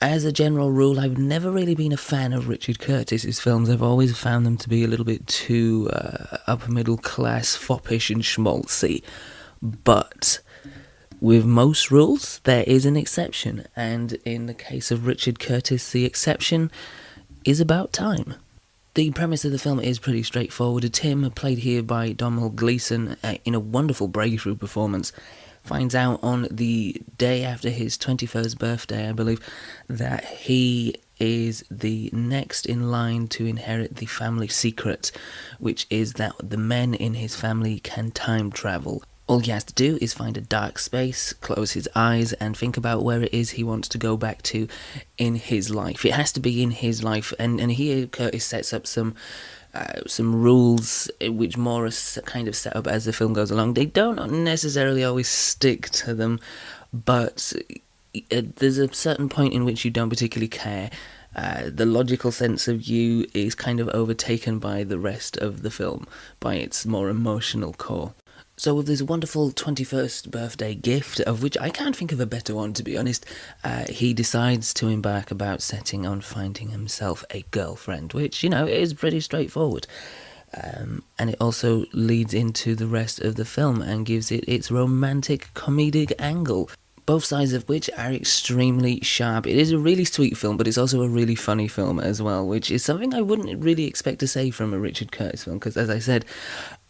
As a general rule, I've never really been a fan of Richard Curtis's films. I've always found them to be a little bit too upper middle class, foppish and schmaltzy. But with most rules, there is an exception, and in the case of Richard Curtis, the exception is About Time. The premise of the film is pretty straightforward. Tim, played here by Domhnall Gleeson, in a wonderful breakthrough performance, finds out on the day after his 21st birthday, I believe, that he is the next in line to inherit the family secret, which is that the men in his family can time travel. All he has to do is find a dark space, close his eyes, and think about where it is he wants to go back to in his life. It has to be in his life, and here Curtis sets up some rules which more are kind of set up as the film goes along. They don't necessarily always stick to them, but there's a certain point in which you don't particularly care. The logical sense of you is kind of overtaken by the rest of the film, by its more emotional core. So with this wonderful 21st birthday gift, of which I can't think of a better one to be honest, he decides to embark about setting on finding himself a girlfriend, which, is pretty straightforward. And it also leads into the rest of the film and gives it its romantic comedic angle, both sides of which are extremely sharp. It is a really sweet film, but it's also a really funny film as well, which is something I wouldn't really expect to say from a Richard Curtis film, because as I said,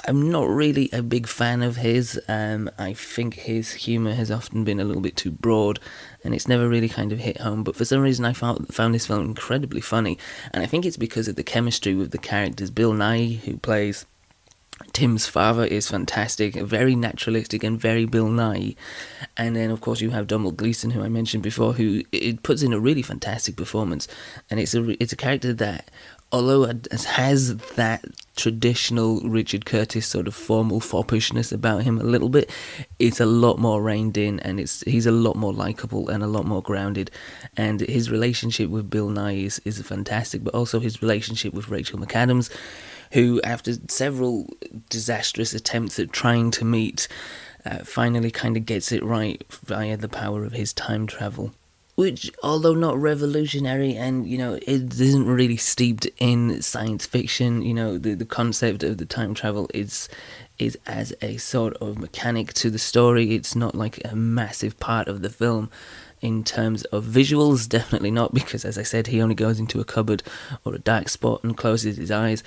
I'm not really a big fan of his. I think his humour has often been a little bit too broad, and it's never really kind of hit home, but for some reason I found this film incredibly funny, and I think it's because of the chemistry with the characters. Bill Nighy, who plays Tim's father, is fantastic, very naturalistic and very Bill Nighy. And then of course you have Domhnall Gleeson, who I mentioned before, who it puts in a really fantastic performance, and it's a character that, although it has that traditional Richard Curtis sort of formal foppishness about him a little bit, it's a lot more reined in, and he's a lot more likeable and a lot more grounded. And his relationship with Bill Nighy is fantastic, but also his relationship with Rachel McAdams, who, after several disastrous attempts at trying to meet, finally kind of gets it right via the power of his time travel. Which, although not revolutionary and, it isn't really steeped in science fiction, the concept of the time travel is as a sort of mechanic to the story. It's not like a massive part of the film. In terms of visuals, definitely not, because as I said, he only goes into a cupboard or a dark spot and closes his eyes.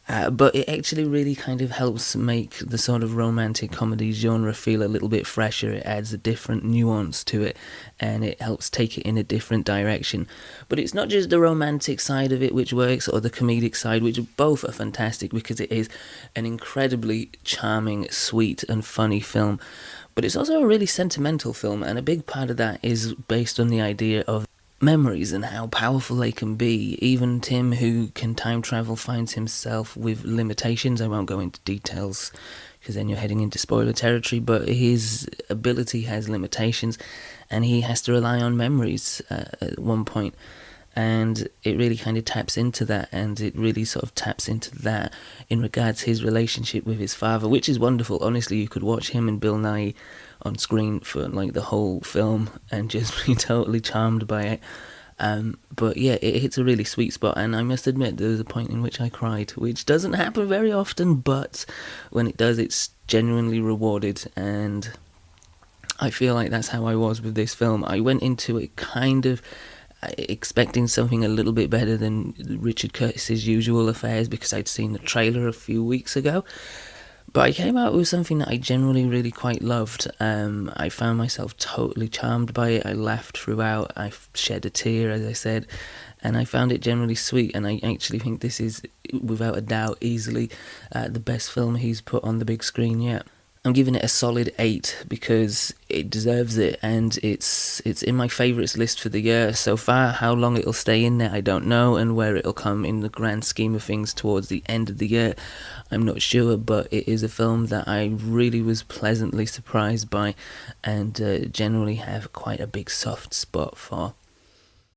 But it actually really kind of helps make the sort of romantic comedy genre feel a little bit fresher. It adds a different nuance to it, and it helps take it in a different direction. But it's not just the romantic side of it which works, or the comedic side, which both are fantastic, because it is an incredibly charming, sweet and funny film. But it's also a really sentimental film, and a big part of that is based on the idea of memories and how powerful they can be. Even Tim, who can time travel, finds himself with limitations. I won't go into details because then you're heading into spoiler territory, but his ability has limitations, and he has to rely on memories at one point. And it really kind of taps into that, and it really sort of taps into that in regards to his relationship with his father, which is wonderful. Honestly, you could watch him and Bill Nighy on screen for like the whole film and just be totally charmed by it. But yeah, it hits a really sweet spot, and I must admit there was a point in which I cried, which doesn't happen very often, but when it does, it's genuinely rewarded, and I feel like that's how I was with this film. I went into it kind of expecting something a little bit better than Richard Curtis's usual affairs, because I'd seen the trailer a few weeks ago, but I came out with something that I generally really quite loved. I found myself totally charmed by it. I laughed throughout, I shed a tear, as I said, and I found it generally sweet, and I actually think this is, without a doubt, easily the best film he's put on the big screen yet. I'm giving it a solid 8 because it deserves it, and it's in my favourites list for the year so far. How long it'll stay in there, I don't know, and where it'll come in the grand scheme of things towards the end of the year, I'm not sure, but it is a film that I really was pleasantly surprised by, and generally have quite a big soft spot for.